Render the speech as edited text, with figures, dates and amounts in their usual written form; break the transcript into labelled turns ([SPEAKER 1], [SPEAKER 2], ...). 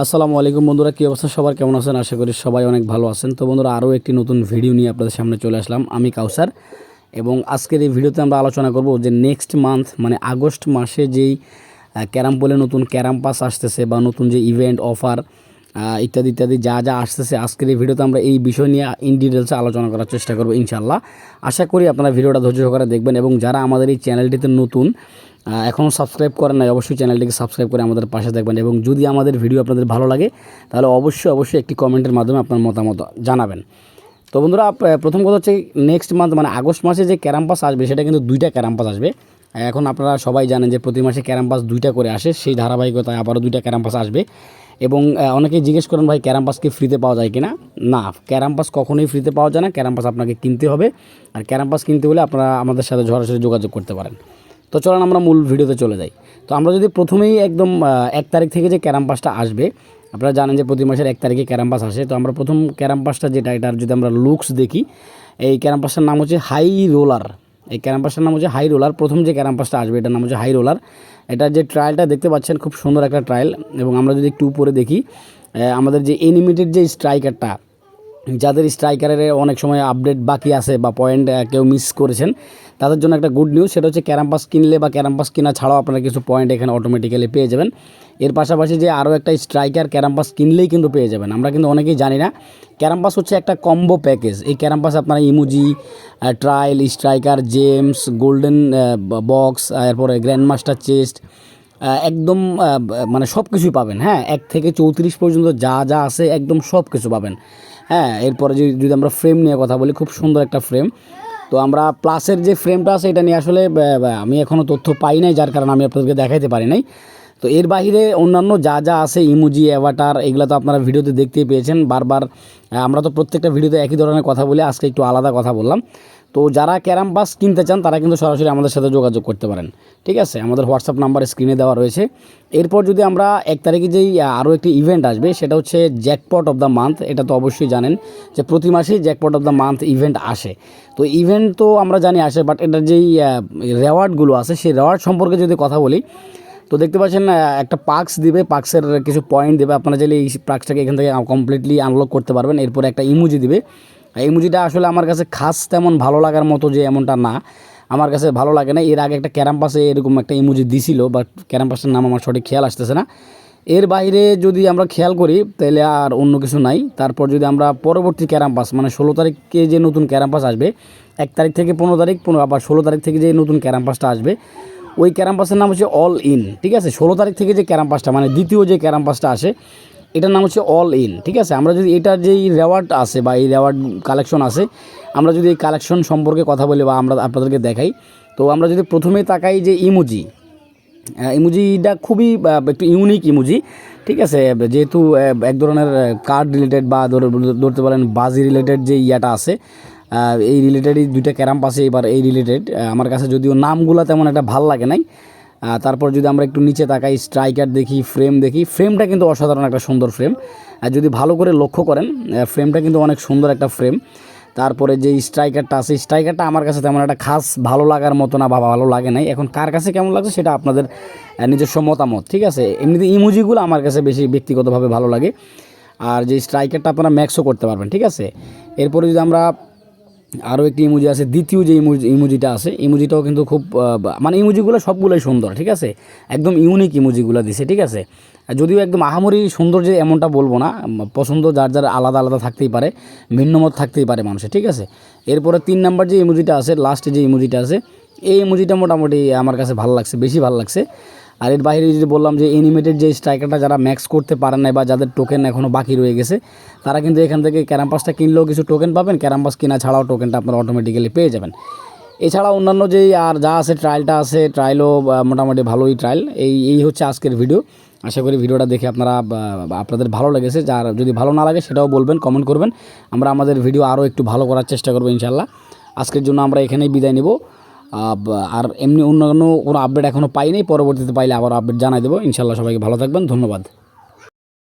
[SPEAKER 1] আসসালামু আলাইকুম বন্ধুরা, কী অবস্থা সবার, কেমন আছেন? আশা করি সবাই অনেক ভালো আছেন। তো বন্ধুরা, আরও একটি নতুন ভিডিও নিয়ে আপনাদের সামনে চলে আসলাম। আমি কাউসার, এবং আজকের এই ভিডিওতে আমরা আলোচনা করব যে নেক্সট মান্থ মানে আগস্ট মাসে যেই ক্যারাম পুলে নতুন ক্যারাম পাস আসতেছে বা নতুন যে ইভেন্ট অফার ইত্যাদি ইত্যাদি যা যা আসতেছে, আজকের এই ভিডিওতে আমরা এই বিষয় নিয়ে ইন ডিটেলসে আলোচনা করার চেষ্টা করব ইনশাআল্লাহ। আশা করি আপনারা ভিডিওটা ধৈর্য সহকারে দেখবেন, এবং যারা আমাদের এই চ্যানেলটিতে নতুন এখনও সাবস্ক্রাইব করেন নাই, অবশ্যই চ্যানেলটিকে সাবস্ক্রাইব করে আমাদের পাশে থাকবেন। এবং যদি আমাদের ভিডিও আপনাদের ভালো লাগে তাহলে অবশ্যই একটি কমেন্টের মাধ্যমে আপনার মতামত জানাবেন। তো বন্ধুরা, প্রথম কথা হচ্ছে নেক্সট মান্থ মানে আগস্ট মাসে যে ক্যারাম পাস আসবে সেটা কিন্তু 2টা ক্যারাম পাস আসবে। এখন আপনারা সবাই জানেন যে প্রতি মাসে ক্যারাম পাস 2টা করে আসে, সেই ধারাবাহিকতায় আবারও 2টা ক্যারাম পাস আসবে। এবং অনেকেই জিজ্ঞেস করেন, ভাই ক্যারাম পাস কি ফ্রিতে পাওয়া যায় কিনা? না, ক্যারাম পাস কখনোই ফ্রিতে পাওয়া যায় না। ক্যারাম পাস আপনাকে কিনতে হবে, আর ক্যারাম পাস কিনতে হলে আপনারা আমাদের সাথে সরাসরি যোগাযোগ করতে পারেন। তো চলেন আমরা মূল ভিডিওতে চলে যাই। তো আমরা যদি প্রথমেই একদম 1 তারিখ থেকে যে ক্যারাম পাসটা আসবে, আপনারা জানেন যে প্রতি মাসের 1 তারিখে ক্যারাম পাস আসে। তো আমরা প্রথম ক্যারাম পাসটা যেটা, এটার যদি আমরা লুকস দেখি, এই ক্যারাম পাসটার নাম হচ্ছে হাই রোলার। এই ক্যারাম পাসটার নাম হচ্ছে হাই রোলার। প্রথম যে ক্যারাম পাসটা আসবে এটার নাম হচ্ছে হাই রোলার। এটার যে ট্রায়ালটা দেখতে পাচ্ছেন, খুব সুন্দর একটা ট্রায়াল। এবং আমরা যদি একটু উপরে দেখি, আমাদের যে এনিমেটেড যে স্ট্রাইকারটা, যাদের স্ট্রাইকারের অনেক সময় আপডেট বাকি আছে বা পয়েন্ট কেউ মিস করেছেন, তাদের জন্য একটা গুড নিউজ। সেটা হচ্ছে ক্যারাম পাস কিনলে বা ক্যারাম পাস কিনা ছাড়াও আপনারা কিছু পয়েন্ট এখানে অটোমেটিক্যালি পেয়ে যাবেন। এর পাশাপাশি যে আরও একটা স্ট্রাইকার ক্যারাম পাস কিনলেই কিন্তু পেয়ে যাবেন। আমরা কিন্তু অনেকেই জানি না, ক্যারাম পাস হচ্ছে একটা কম্বো প্যাকেজ। এই ক্যারাম পাস আপনারা emoji, trial, striker, James, golden box, এরপরে গ্র্যান্ড মাস্টার চেস্ট, একদম মানে সব কিছুই পাবেন। হ্যাঁ, 1 থেকে 34 পর্যন্ত যা যা আছে একদম সব কিছু পাবেন। হ্যাঁ, এরপরে যদি আমরা ফ্রেম নিয়ে কথা বলি, খুব সুন্দর একটা ফ্রেম। তো আমরা প্লাসের যে ফ্রেমটা আছে এটা নিয়ে আসলে আমি এখনও তথ্য পাই নাই, যার কারণে আমি আপনাদেরকে দেখাইতে পারি নাই। তো এর বাইরে অন্যান্য যা যা আছে, ইমোজি, অ্যাভাটার, এগুলো তো আপনারা ভিডিওতে দেখতেই পেয়েছেন বারবার। আমরা তো প্রত্যেকটা ভিডিওতে একই ধরনের কথা বলি, আজকে একটু আলাদা কথা বললাম। তো যারা ক্যারাম পাস কিনতে চান তারা কিন্তু সরাসরি আমাদের সাথে যোগাযোগ করতে পারেন। ঠিক আছে, আমাদের হোয়াটসঅ্যাপ নাম্বার স্ক্রিনে দেওয়া রয়েছে। এরপর যদি আমরা 1 তারিখে যেই আরও একটি ইভেন্ট আসবে, সেটা হচ্ছে জ্যাকপট অফ দ্য মান্থ। এটা তো অবশ্যই জানেন যে প্রতি মাসেই jackpot of the month event আসে। তো ইভেন্ট তো আমরা জানি আসে, বাট এটার যেই রেওয়ার্ডগুলো আছে সেই রেওয়ার্ড সম্পর্কে যদি কথা বলি, তো দেখতে পাচ্ছেন একটা পার্কস দিবে, পার্কসের কিছু পয়েন্ট দেবে। আপনারা চাইলে এই পার্কসটাকে এখান থেকে কমপ্লিটলি আনলক করতে পারবেন। এরপরে একটা ইমোজি দিবে। ইমোজিটা আসলে আমার কাছে খাস তেমন ভালো লাগার মতো যে এমনটা না, আমার কাছে ভালো লাগে না। এর আগে একটা ক্যারাম পাসে এরকম একটা ইমোজি দিছিল, বাট ক্যারাম পাসের নাম আমার সঠিক খেয়াল আসতেছে না। এর বাইরে যদি আমরা খেয়াল করি তাহলে আর অন্য কিছু নাই। তারপর যদি আমরা পরবর্তী ক্যারাম পাস মানে 16 তারিখে যে নতুন ক্যারাম পাস আসবে, 1 তারিখ থেকে 15 তারিখ, আবার 16 তারিখ থেকে যে নতুন ক্যারাম পাসটা আসবে, ওই ক্যারাম পাসের নাম হচ্ছে অল ইন। ঠিক আছে, 16 তারিখ থেকে যে ক্যারাম পাসটা মানে দ্বিতীয় যে ক্যারাম পাসটা আসে, এটার নাম হচ্ছে অল ইন। ঠিক আছে, আমরা যদি এটার যেই রেওয়ার্ড আছে বা এই রেওয়ার্ড কালেকশন আছে, আমরা যদি এই কালেকশন সম্পর্কে কথা বলি বা আমরা আপনাদেরকে দেখাই, তো আমরা যদি প্রথমে তাকাই যে ইমোজিটা খুবই একটু ইউনিক ইমোজি। ঠিক আছে, যেহেতু এক ধরনের কার্ড রিলেটেড বা ধরতে পারেন বাজি রিলেটেড যে ইয়াটা আছে, এই রিলেটেডই 2টা ক্যারাম পাসে এবার এই রিলেটেড। আমার কাছে যদিও নামগুলো তেমন একটা ভাল লাগে নাই। তারপর যদি আমরা একটু নিচে তাকাই, স্ট্রাইকার দেখি, ফ্রেম দেখি, ফ্রেমটা কিন্তু অসাধারণ একটা সুন্দর ফ্রেম। আর যদি ভালো করে লক্ষ্য করেন, ফ্রেমটা কিন্তু অনেক সুন্দর একটা ফ্রেম। তারপরে যে স্ট্রাইকারটা আছে, স্ট্রাইকারটা আমার কাছে তেমন একটা খাস ভালো লাগার মতো না বা ভালো লাগে নাই। এখন কার কাছে কেমন লাগছে সেটা আপনাদের নিজস্ব মতামত। ঠিক আছে, এমনিতে ইমোজিগুলো আমার কাছে বেশি ব্যক্তিগতভাবে ভালো লাগে। আর যে স্ট্রাইকারটা আপনারা ম্যাক্সও করতে পারবেন। ঠিক আছে, এরপরে যদি আমরা আরও একটি ইমোজি আছে, দ্বিতীয় যে ইমোজিটা আছে, ইমোজিটাও কিন্তু খুব মানে ইমোজিগুলো সবগুলোই সুন্দর। ঠিক আছে, একদম ইউনিক ইমোজিগুলো দিছে। ঠিক আছে, যদিও একদম আহামরি সুন্দর যে এমনটা বলবো না, পছন্দ যার যার আলাদা আলাদা থাকতেই পারে, ভিন্নমত থাকতেই পারে মানুষের। ঠিক আছে, এরপরে 3 নাম্বার যে ইমোজিটা আছে, লাস্টে যে ইমোজিটা আছে, এই ইমোজিটা মোটামুটি আমার কাছে ভালো লাগছে, বেশি ভালো লাগছে। আর এর বাইরে যদি বললাম যে এনিমেটেড যে স্ট্রাইকারটা যারা ম্যাক্স করতে পারেন না বা যাদের টোকেন এখনও বাকি রয়ে গেছে, তারা কিন্তু এখান থেকে ক্যারাম পাসটা কিনলেও কিছু টোকেন পাবেন, ক্যারাম পাস কিনা ছাড়াও টোকেনটা আপনারা অটোমেটিক্যালি পেয়ে যাবেন। এছাড়া অন্যান্য যেই আর যা আছে, ট্রায়ালটা আছে, ট্রায়ালও মোটামুটি ভালোই ট্রায়াল। এই হচ্ছে আজকের ভিডিও। আশা করি ভিডিওটা দেখে আপনাদের ভালো লেগেছে। যার যদি ভালো না লাগে সেটাও বলবেন, কমেন্ট করবেন। আমরা আমাদের ভিডিও আরও একটু ভালো করার চেষ্টা করবো ইনশাল্লাহ। আজকের জন্য আমরা এখানেই বিদায় নেব। আর এমনি অন্য কোনো আপডেট এখনও পাইনি, পরবর্তীতে পাইলে আবার আপডেট জানাই দেবো ইনশাল্লাহ। সবাইকে ভালো থাকবেন, ধন্যবাদ।